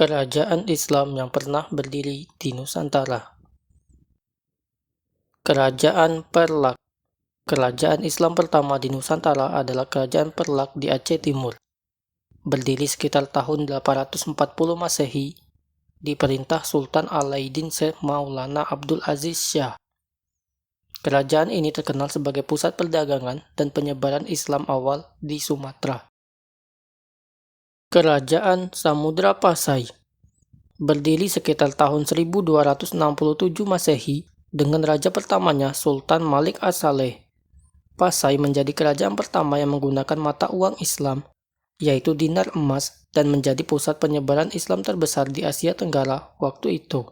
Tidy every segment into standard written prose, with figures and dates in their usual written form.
Kerajaan Islam yang pernah berdiri di Nusantara. Kerajaan Perlak. Kerajaan Islam pertama di Nusantara adalah Kerajaan Perlak di Aceh Timur. Berdiri sekitar tahun 840 Masehi, diperintah Sultan Alaiddin Syekh Maulana Abdul Aziz Shah. Kerajaan ini terkenal sebagai pusat perdagangan dan penyebaran Islam awal di Sumatera. Kerajaan Samudra Pasai. Berdiri sekitar tahun 1267 Masehi dengan raja pertamanya Sultan Malik As-Saleh. Pasai menjadi kerajaan pertama yang menggunakan mata uang Islam, yaitu dinar emas, dan menjadi pusat penyebaran Islam terbesar di Asia Tenggara waktu itu.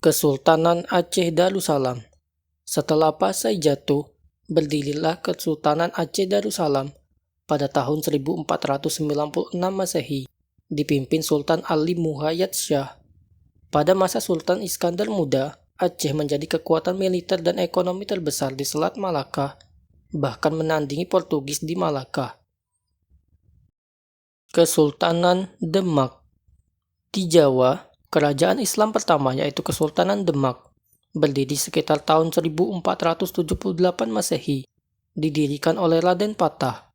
Kesultanan Aceh Darussalam. Setelah Pasai jatuh, berdirilah Kesultanan Aceh Darussalam pada tahun 1496 Masehi, dipimpin Sultan Ali Muhayyad Shah. Pada masa Sultan Iskandar Muda, Aceh menjadi kekuatan militer dan ekonomi terbesar di Selat Malaka, bahkan menandingi Portugis di Malaka. Kesultanan Demak. Di Jawa, kerajaan Islam pertama yaitu Kesultanan Demak, berdiri sekitar tahun 1478 Masehi, didirikan oleh Raden Patah.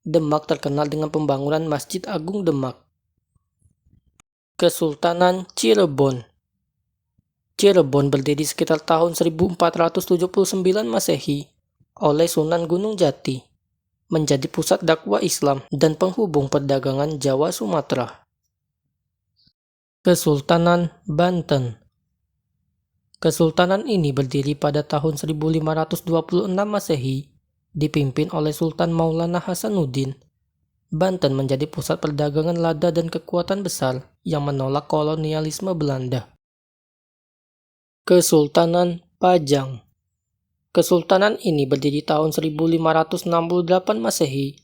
Demak terkenal dengan pembangunan Masjid Agung Demak. Kesultanan Cirebon. Cirebon berdiri sekitar tahun 1479 Masehi oleh Sunan Gunung Jati, menjadi pusat dakwah Islam dan penghubung perdagangan Jawa Sumatera. Kesultanan Banten. Kesultanan ini berdiri pada tahun 1526 Masehi, dipimpin oleh Sultan Maulana Hasanuddin. Banten menjadi pusat perdagangan lada dan kekuatan besar yang menolak kolonialisme Belanda. Kesultanan Pajang. Kesultanan ini berdiri tahun 1568 Masehi,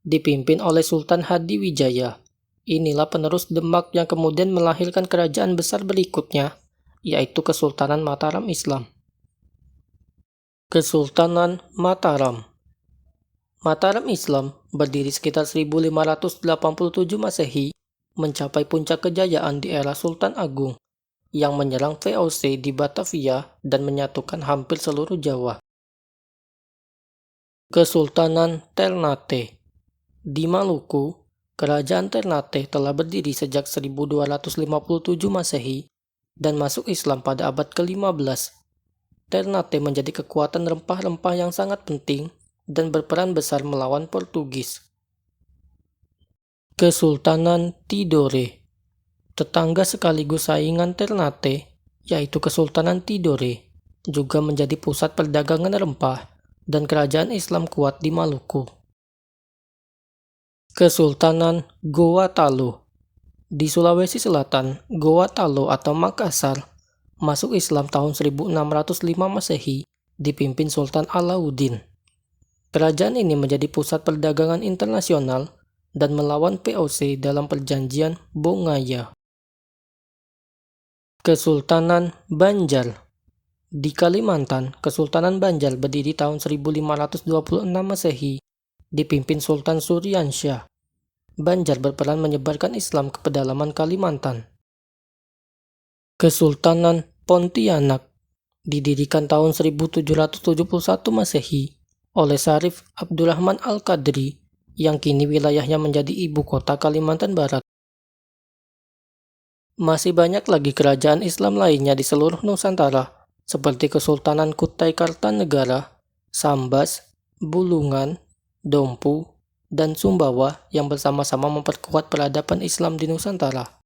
dipimpin oleh Sultan Hadiwijaya. Inilah penerus Demak yang kemudian melahirkan kerajaan besar berikutnya, yaitu Kesultanan Mataram Islam. Kesultanan Mataram. Mataram Islam berdiri sekitar 1587 Masehi, mencapai puncak kejayaan di era Sultan Agung, yang menyerang VOC di Batavia dan menyatukan hampir seluruh Jawa. Kesultanan Ternate. Di Maluku, Kerajaan Ternate telah berdiri sejak 1257 Masehi dan masuk Islam pada abad ke-15. Ternate menjadi kekuatan rempah-rempah yang sangat penting dan berperan besar melawan Portugis. Kesultanan Tidore. Tetangga sekaligus saingan Ternate, yaitu Kesultanan Tidore, juga menjadi pusat perdagangan rempah dan kerajaan Islam kuat di Maluku. Kesultanan Goa Talo. Di Sulawesi Selatan, Goa Talo atau Makassar masuk Islam tahun 1605 Masehi, dipimpin Sultan Alauddin. Kerajaan ini menjadi pusat perdagangan internasional dan melawan VOC dalam perjanjian Bongaya. Kesultanan Banjar. Di Kalimantan, Kesultanan Banjar berdiri tahun 1526 Masehi, dipimpin Sultan Suryansyah. Banjar berperan menyebarkan Islam ke pedalaman Kalimantan. Kesultanan Pontianak. Didirikan tahun 1771 Masehi oleh Syarif Abdurrahman Al-Qadri, yang kini wilayahnya menjadi ibu kota Kalimantan Barat. Masih banyak lagi kerajaan Islam lainnya di seluruh Nusantara, seperti Kesultanan Kutai Kartanegara, Sambas, Bulungan, Dompu, dan Sumbawa yang bersama-sama memperkuat peradaban Islam di Nusantara.